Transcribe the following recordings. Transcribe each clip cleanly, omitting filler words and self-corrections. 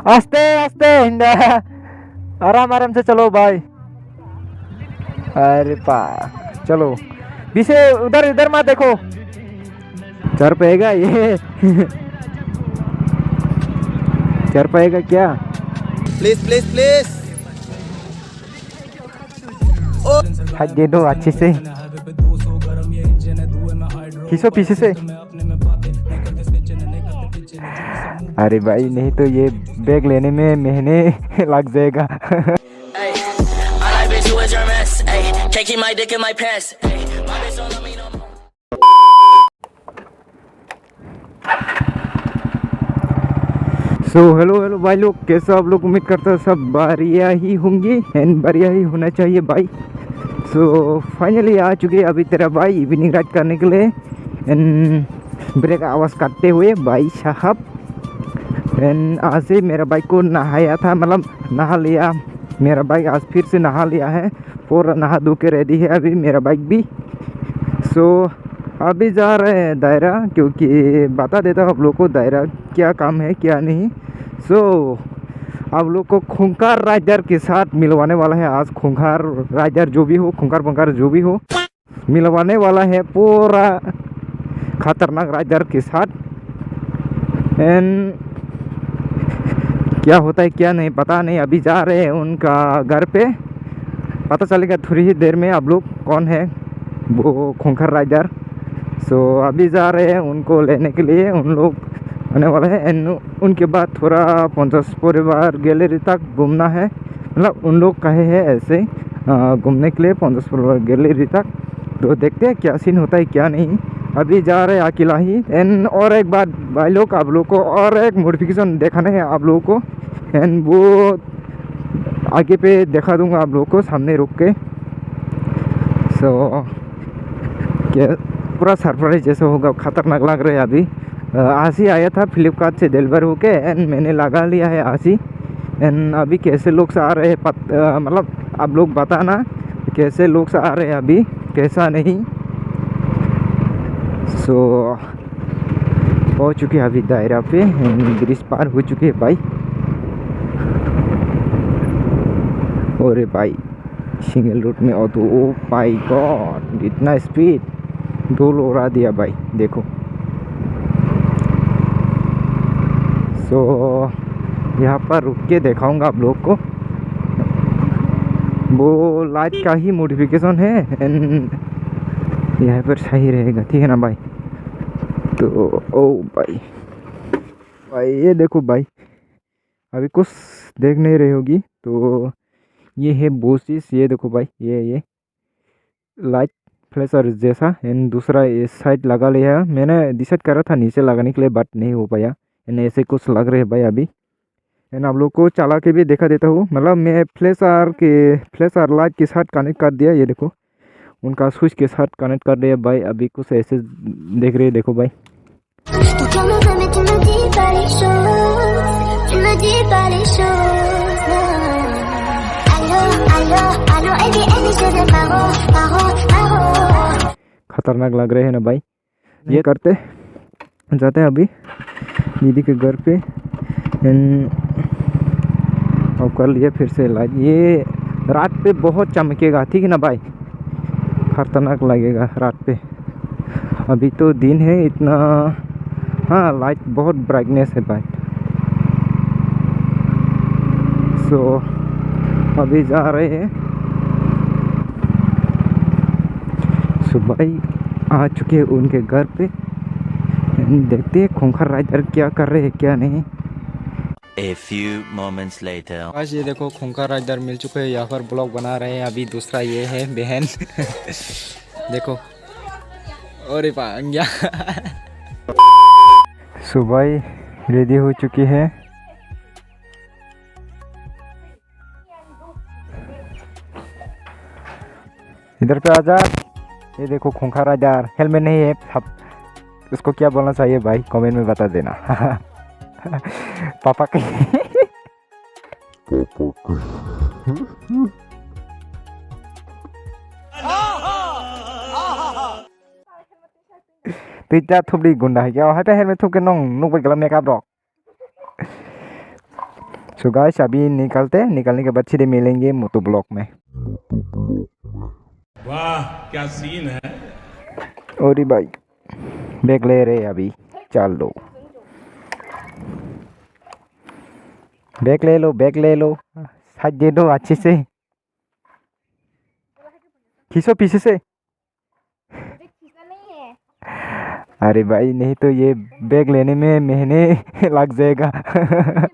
आस्ते आस्ते आराम आराम से चलो भाई। अरे पा चलो पीछे उधर इधर मत देखो। चढ़ पाएगा ये चढ़ पाएगा क्या? Please please please. हाथ दे दो अच्छे से, खींचो पीछे से। अरे भाई नहीं तो ये बैग लेने में महीने लग जाएगा। सो हेलो हेलो भाई लोग, कैसे आप लोग? उम्मीद करता हूँ सब बढ़िया ही होंगे एंड बढ़िया ही होना चाहिए भाई। सो फाइनली आ चुके अभी तेरा भाई इवनिंग राइड करने के लिए एंड ब्रेक आवाज़ काटते हुए भाई साहब। एंड आज से मेरा बाइक को नहाया था, मतलब नहा लिया। मेरा बाइक आज फिर से नहा लिया है, पूरा नहा धो के रेडी है अभी मेरा बाइक भी। सो अभी जा रहे हैं दायरा, क्योंकि बता देता हूँ आप लोग को दायरा क्या काम है क्या नहीं। सो आप लोग को खूंखार राइडर के साथ मिलवाने वाला है आज। खूंखार राइडर जो भी हो, खूंखार पंखार जो भी हो, मिलवाने वाला है पूरा खतरनाक राइडर के साथ। एंड क्या होता है क्या नहीं पता नहीं। अभी जा रहे हैं उनका घर पे, पता चलेगा थोड़ी ही देर में आप लोग कौन है वो खूंखार राइडर। सो अभी जा रहे हैं उनको लेने के लिए, उन लोग आने वाले हैं। एंड उनके बाद थोड़ा 50 परिवार गैलरी तक घूमना है, मतलब उन लोग कहे हैं ऐसे घूमने के लिए 50 परिवार गैलरी तक। तो देखते हैं क्या सीन होता है क्या नहीं। अभी जा रहे हैं अकेला ही। एंड और एक बात भाई लोग, आप लोग को और एक मॉडिफिकेशन दिखाना है आप लोगों को, एंड वो आगे पे दिखा दूंगा आप लोगों को सामने रुक के। सो क्या पूरा सरप्राइज जैसा होगा, खतरनाक लग रहा है। अभी आज ही आया था फ्लिपकार्ट से डिलीवर होके एंड मैंने लगा लिया है आज ही। एंड अभी कैसे लोग से आ रहे हैं मतलब आप लोग बताना कैसे लोग से आ रहे हैं अभी, कैसा नहीं। सो हो चुके हैं अभी दायरा पे, ब्रिज पार हो चुके हैं भाई। अरे भाई सिंगल रूट में ऑटो, ओ माय गॉड इतना स्पीड, धूल उड़ा दिया भाई देखो। सो यहाँ पर रुक के दिखाऊंगा आप लोग को, वो लाइट का ही मॉडिफिकेशन है एंड यहाँ पर सही रहेगा, ठीक है ना भाई। तो ओ भाई भाई ये देखो भाई, अभी कुछ देख नहीं रही होगी तो ये है बोसिस, ये देखो भाई ये लाइट फ्लैशर जैसा। एंड दूसरा इस साइड लगा लिया है, मैंने डिसाइड करा था नीचे लगाने के लिए बट नहीं हो पाया। एंड ऐसे कुछ लग रहे हैं भाई अभी। एंड आप लोग को चला के भी देखा देता हूँ, मतलब मैं फ्लैशर लाइट के साथ कनेक्ट कर दिया। ये देखो उनका स्विच के साथ कनेक्ट कर दिया भाई। अभी कुछ ऐसे देख रहे हैं देखो भाई। खतरनाक लग रहे हैं ना भाई। ये करते जाते हैं अभी दीदी के घर पे। और कर लिया फिर से लाइट, ये रात पे बहुत चमकेगा, ठीक है ना भाई, खतरनाक लगेगा रात पे। अभी तो दिन है इतना, हाँ लाइट बहुत ब्राइटनेस है भाई। सो अभी जा रहे हैं। सो भाई आ चुके हैं उनके घर पे, देखते हैं खूंखार राइडर क्या कर रहे हैं क्या नहीं। A few moments later. आज ये देखो खूंखार राइडर मिल चुके हैं, यहाँ पर ब्लॉग बना रहे हैं अभी। दूसरा ये है बहन देखो, अरे पांग्या सुबह रेडी हो चुकी है। इधर पे आजा। ये देखो खूंखार राइडर, हेलमेट नहीं है सब, उसको क्या बोलना चाहिए भाई कमेंट में बता देना पापा के tidak tuh di gunda ya, hay healmet tuh kenong nukไปกำลังเมคอัพหรอก so guys अभी निकलने के बाद सीधे मिलेंगे मोटो ब्लॉक में। वाह क्या सीन है। और भाई बैग ले रहे अभी, चल लो बैग ले लो साथ दे दो अच्छे से, खींचो पीछे से। अरे भाई नहीं तो ये बैग लेने में महीने लग जाएगा। मेहनत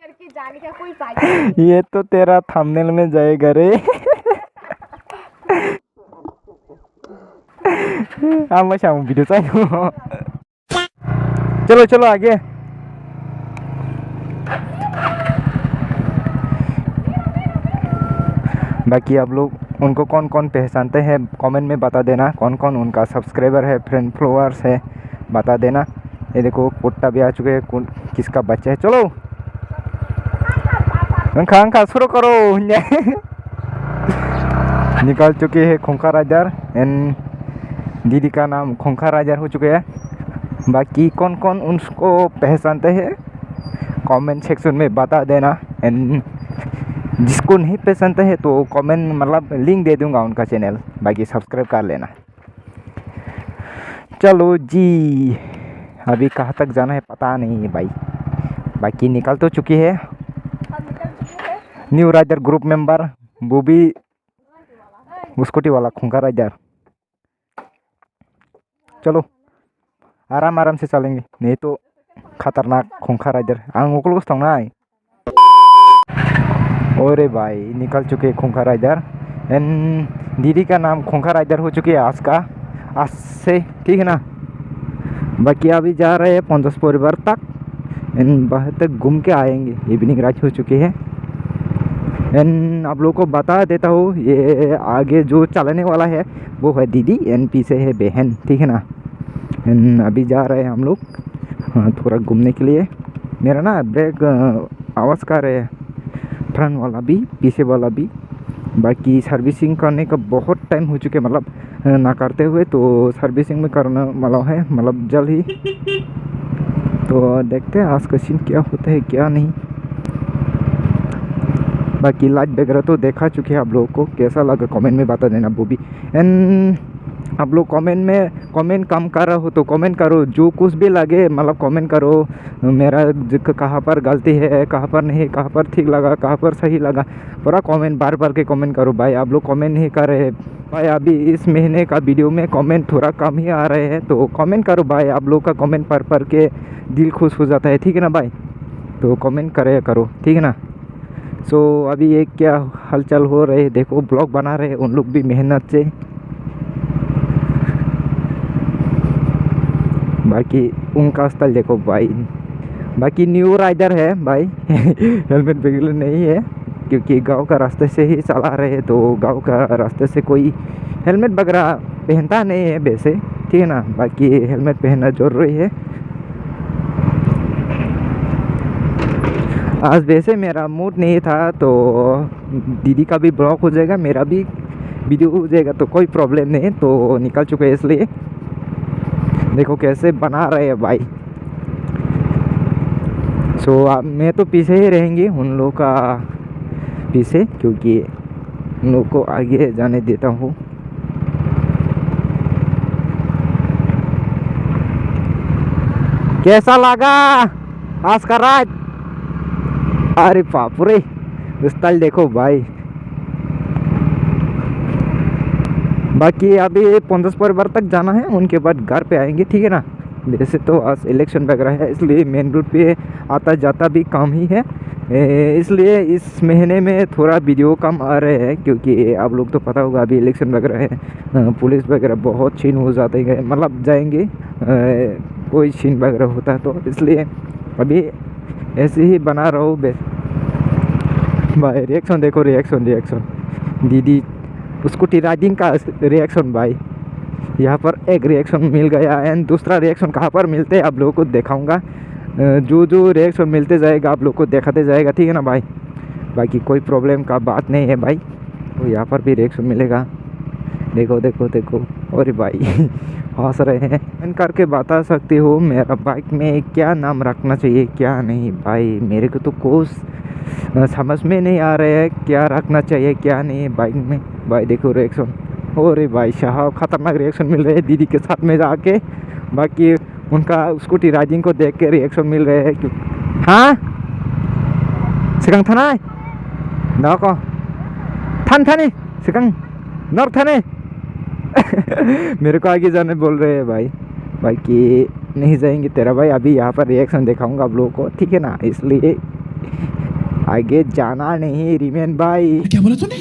करके जाने का कोई फायदा नहीं। ये तो तेरा थंबनेल में जाएगा रे। मैं शाम वीडियो चाहिए। चलो आगे। बाकी आप लोग उनको कौन कौन पहचानते हैं कमेंट में बता देना, कौन कौन उनका सब्सक्राइबर है, फ्रेंड फॉलोअर्स है, बता देना। ये देखो कुत्ता भी आ चुके हैं, किसका बच्चा है। चलो खा शुरू करो। निकल चुके हैं खोंखा राइडर एंड दीदी का नाम खोंखा राइडर हो चुके हैं। बाकी कौन कौन उनको पहचानते हैं कमेंट सेक्शन में बता देना। एंड जिसको नहीं पसंद है तो कमेंट मतलब लिंक दे दूंगा उनका चैनल, बाकी सब्सक्राइब कर लेना। चलो जी अभी कहाँ तक जाना है पता नहीं है भाई, बाकी निकल तो चुकी है। न्यू राइडर ग्रुप मेंबर वो भी स्कूटी वाला खोंखा राइडर। चलो आराम से चलेंगे, नहीं तो खतरनाक खोंखा राइडर आंगों ना। और भाई निकल चुके खोंखा राइडर एंड दीदी का नाम खोंखा राइडर हो चुकी है आज से, ठीक है ना। बाकी अभी जा रहे हैं 50 परिवार तक एंड वहाँ तक घूम के आएंगे। इवनिंग राइड हो चुकी है एंड आप लोगों को बता देता हूँ ये आगे जो चलाने वाला है वो है दीदी एंड पीछे है बहन, ठीक है ना। एंड अभी जा रहे हैं हम लोग थोड़ा घूमने के लिए। मेरा ना ब्रेक आवाज़ कर रहे हैं, फ्रंट वाला भी पीछे वाला भी। बाकी सर्विसिंग करने का बहुत टाइम हो चुके, मतलब ना करते हुए, तो सर्विसिंग में करना वाला है, मतलब जल्द ही। तो देखते हैं आज का सीन क्या होता है क्या नहीं। बाकी लाइट वगैरह तो देखा चुके हैं, आप लोगों को कैसा लगा कमेंट में बता देना वो भी। एंड आप लोग कमेंट कम कर रहे हो तो कमेंट करो, जो कुछ भी लगे मतलब कमेंट करो। मेरा कहाँ पर गलती है, कहाँ पर नहीं, कहाँ पर ठीक लगा, कहाँ पर सही लगा, पूरा कमेंट बार के कमेंट करो भाई। आप लोग कमेंट नहीं कर रहे भाई, अभी इस महीने का वीडियो में कमेंट थोड़ा कम ही आ रहे हैं, तो कमेंट करो भाई। आप लोग का कमेंट पढ़ के दिल खुश हो जाता है, ठीक है ना भाई। तो कमेंट करो, ठीक है ना। सो अभी ये क्या हलचल हो रहे, देखो ब्लॉग बना रहे उन लोग भी मेहनत से। बाकी उनका स्टाइल देखो भाई। बाकी न्यू राइडर है भाई। हेलमेट वगैरह नहीं है क्योंकि गांव का रास्ते से ही चला रहे हैं, तो गांव का रास्ते से कोई हेलमेट वगैरह पहनता नहीं है वैसे, ठीक है ना। बाकी हेलमेट पहनना जरूरी है। आज वैसे मेरा मूड नहीं था, तो दीदी का भी ब्लॉग हो जाएगा, मेरा भी वीडियो हो जाएगा, तो कोई प्रॉब्लम नहीं। तो निकल चुके हैं, इसलिए देखो कैसे बना रहे हैं भाई। सो मैं तो पीछे ही रहेंगे उन लोगों का पीछे, क्योंकि उन लोगों को आगे जाने देता हूँ। कैसा लगा आज का रात? अरे बाप रे स्टाइल देखो भाई। बाकी अभी 50 परिवार तक जाना है, उनके बाद घर पे आएंगे, ठीक है ना। वैसे तो आज इलेक्शन वगैरह है, इसलिए मेन रूट पे आता जाता भी कम ही है, इसलिए इस महीने में थोड़ा वीडियो कम आ रहे हैं। क्योंकि आप लोग तो पता होगा अभी इलेक्शन वगैरह है, पुलिस वगैरह बहुत छीन हो जाते हैं, मतलब जाएंगे कोई छीन वगैरह होता है, तो इसलिए अभी ऐसे ही बना रहा हूँ भाई। रिएक्शन देखो, रिएक्शन दीदी स्कूटी राइडिंग का रिएक्शन भाई। यहाँ पर एक रिएक्शन मिल गया एंड दूसरा रिएक्शन कहाँ पर मिलते हैं आप लोगों को दिखाऊंगा। जो रिएक्शन मिलते जाएगा आप लोग को दिखाते जाएगा, ठीक है ना भाई। बाकी कोई प्रॉब्लम का बात नहीं है भाई। तो यहाँ पर भी रिएक्शन मिलेगा, देखो। और भाई हंस रहे हैं। इन करके बता सकती हो मेरा बाइक में क्या नाम रखना चाहिए क्या नहीं भाई। मेरे को तो कुछ समझ में नहीं आ रहा है क्या रखना चाहिए क्या नहीं बाइक में। भाई देखो रिएक्शन, अरे भाई साहब खतरनाक रिएक्शन मिल रहे हैं दीदी के साथ में जाके। बाकी उनका स्कूटी राइडिंग को देख के रिएक्शन मिल रहे हैं क्यों। हाँ सिकंग थाना ना को थान थाने सिकंग नॉर्थ थाने मेरे को आगे जाने बोल रहे हैं भाई। भाई कि नहीं जाएंगे तेरा भाई, अभी यहाँ पर रिएक्शन दिखाऊंगा आप लोगों को, ठीक है ना, इसलिए आगे जाना नहीं रिमेन भाई। क्या बोला तूने?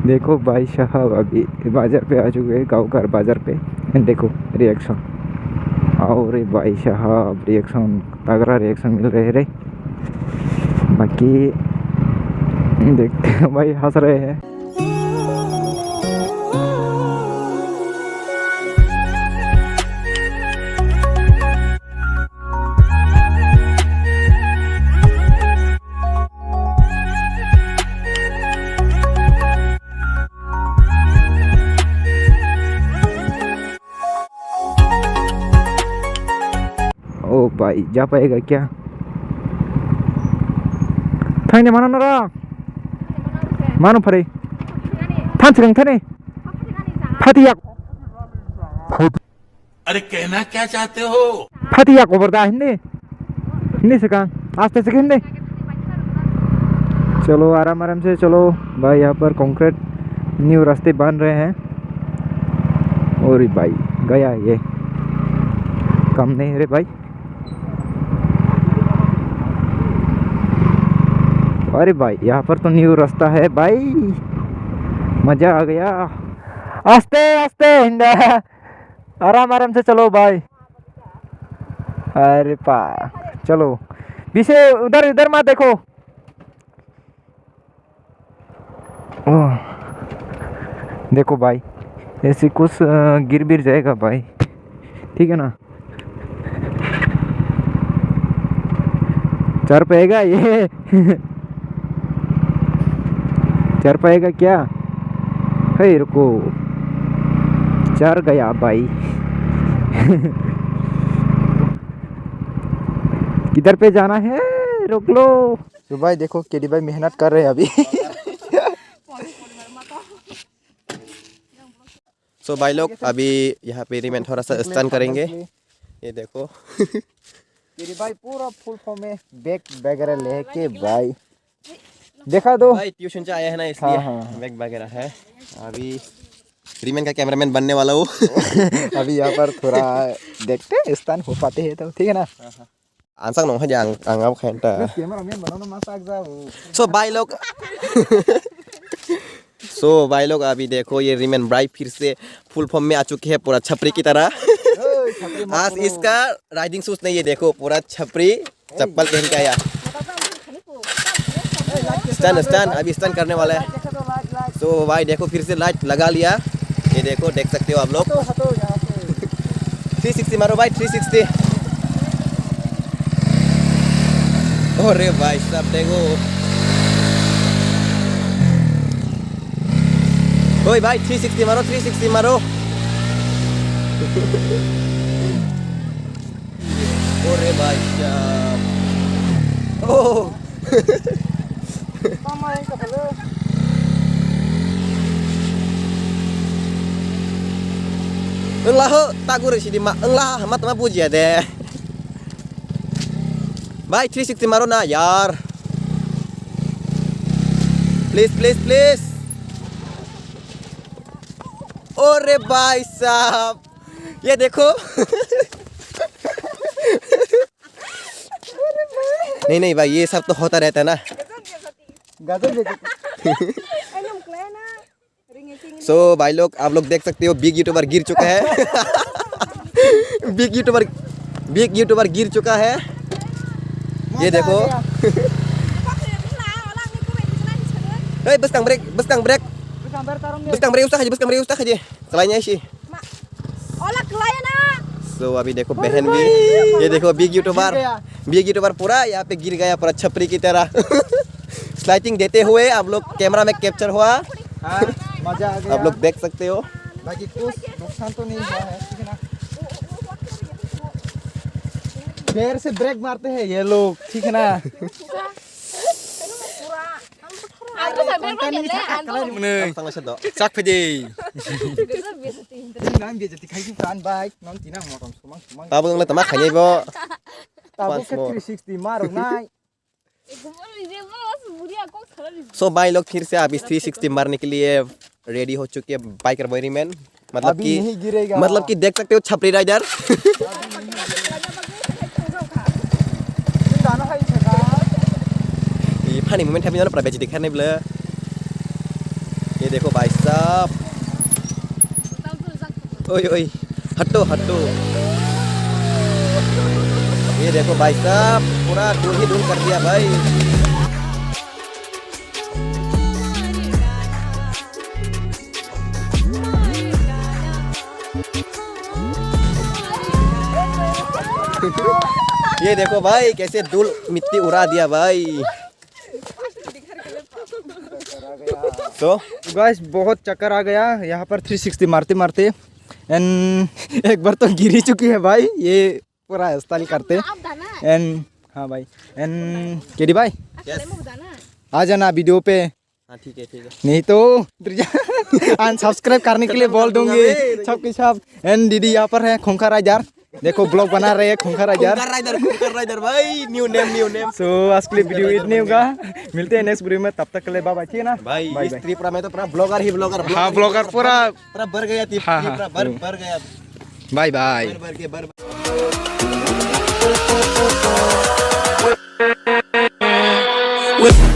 देखो भाई साहब अभी बाजार पे आ चुके हैं, गाँव घर बाजार पे। देखो रिएक्शन, और भाई साहब रिएक्शन तगड़ा रिएक्शन मिल रहे रे। बाकी देखते हैं भाई हंस रहे हैं। ओ भाई जा पाएगा क्या? थाने मानो ना रा मानो फरे थान सिकंग थाने फातिया अरे कहना क्या चाहते हो? फातिया को बर्दा हिंदे हिंदे सिकंग आस्ते से हिंदे। चलो आराम आराम से चलो भाई, यहाँ पर कंक्रीट न्यू रास्ते बन रहे हैं। और भाई गया ये कम नहीं रे भाई। अरे भाई यहाँ पर तो न्यू रास्ता है भाई, मजा आ गया। आस्ते आस्ते हिंदा आराम आराम से चलो भाई। अरे पा चलो पीछे उधर इधर मत देखो। ओह देखो भाई ऐसे कुछ गिर बिर जाएगा भाई, ठीक है ना। चढ़ पाएगा ये चढ़ पाएगा क्या? है रुको, चढ़ गया भाई किधर पे जाना है रोक लो। तो भाई देखो केडी भाई मेहनत कर रहे हैं अभी सो भाई लोग अभी यहाँ पे रिमेन थोड़ा सा स्टन करेंगे। ये देखो केडी भाई पूरा फुल फॉर्म में बैग वगैरह लेके भाई देखा दो भाई ट्यूशन से आया है ना, इसलिए हाँ। बैग वगैरह है। अभी रिमेन का कैमरामैन बनने वाला हूँ अभी यहाँ पर थोड़ा देखते स्थान हो पाते हैं तो, ठीक है ना। आंसर नों है आंगाव खेंटा। कैमरामैन बनाना मसाक जाओ। सो भाई लोग अभी देखो ये रिमेन ब्राइट फिर से फुल फॉर्म में आ चुकी है, पूरा छपरी की तरह। आज इसका राइडिंग शूज नहीं है, देखो पूरा छपरी चप्पल पहन के आया। स्टन अभी स्टन करने वाला है। सो भाई देखो फिर से लाइट लगा लिया, ये देखो देख सकते हो आप लोग। 360 मारो भाई 360। अरे भाई साहब देखो, ओए भाई 360 मारो 360 मारो। अरे भाई साहब ओह Englah ho tak guru sih di mak englah mat ma puji ya deh. Bye 360 maro na यार. Please. अरे भाई साहब ये देखो नहीं भाई ये सब तो होता रहता है ना। सो भाई लोग आप लोग देख सकते हो बिग यूट्यूबर गिर चुका है बिग यूट्यूबर गिर चुका है, ये देखो बस kang break usah aja selainnya sih। सो अभी देखो बहन भी, ये देखो बिग यूट्यूबर पूरा यहाँ पे गिर गया पूरा छपरी की तरह स्लाइडिंग देते हुए आप लोग कैमरा में कैप्चर हुआ। मजा आ गया, आप लोग देख सकते हो। बाकी कुछ नुकसान तो नहीं हुआ है, ठीक है ना। पैर से ब्रेक मारते हैं ये लोग, ठीक है ना? Aku sambil belajar, aku Sang lah sedok. Sak pedi. bisa bisa tinta. Nang dia jadi kayak kan baik, nang tinang motor sumang. Tahu nggak temak hanya ibu. Tahu Once ke more. 360 मारो नाई. Cuma ini bos, buri aku salah. सो भाई लोग फिर से अभी 360 मारने के लिए रेडी हो चुके हैं बाइकर बॉय मैन। मतलब अभी नहीं गिरेगा। मतलब कि देख सकते हो छपरी राइडर। दाना है छका। ये फनी मोमेंट है भी ना प्राइवेट दिखाने बले। ये देखो भाई साहब। ओए ओए हटो हटो। ये देखो भाई साहब पूरा डूल ही डूल कर दिया भाई। ये देखो भाई कैसे धूल मिट्टी उड़ा दिया भाई। तो गाइस बहुत चक्कर आ गया यहाँ पर 360 मारते मारते एंड एक बार तो गिर ही चुकी है भाई, ये पूरा स्टाइल करते एंड हाँ भाई एंड केडी भाई आ जाना वीडियो पे, हाँ ठीक है नहीं तो अनसब्सक्राइब करने के लिए बोल दूंगी सब के सब। एंड दीदी यहाँ पर है खूंखार राइडर, देखो ब्लॉग बना रहे हैं खूंखार राइडर। कुकर राइडर भाई न्यू नेम। सो आज के लिए वीडियो इतने होगा, मिलते हैं नेक्स्ट वीडियो में, तब तक के लिए बाय बाय, ठीक है ना भाई बाय इस बाय। त्रिपुरा में तो पूरा ब्लॉगर ही ब्लॉगर। हाँ ब्लॉगर पूरा भर गया हाँ, त्रिपुरा भर गया बाय बाय। भर के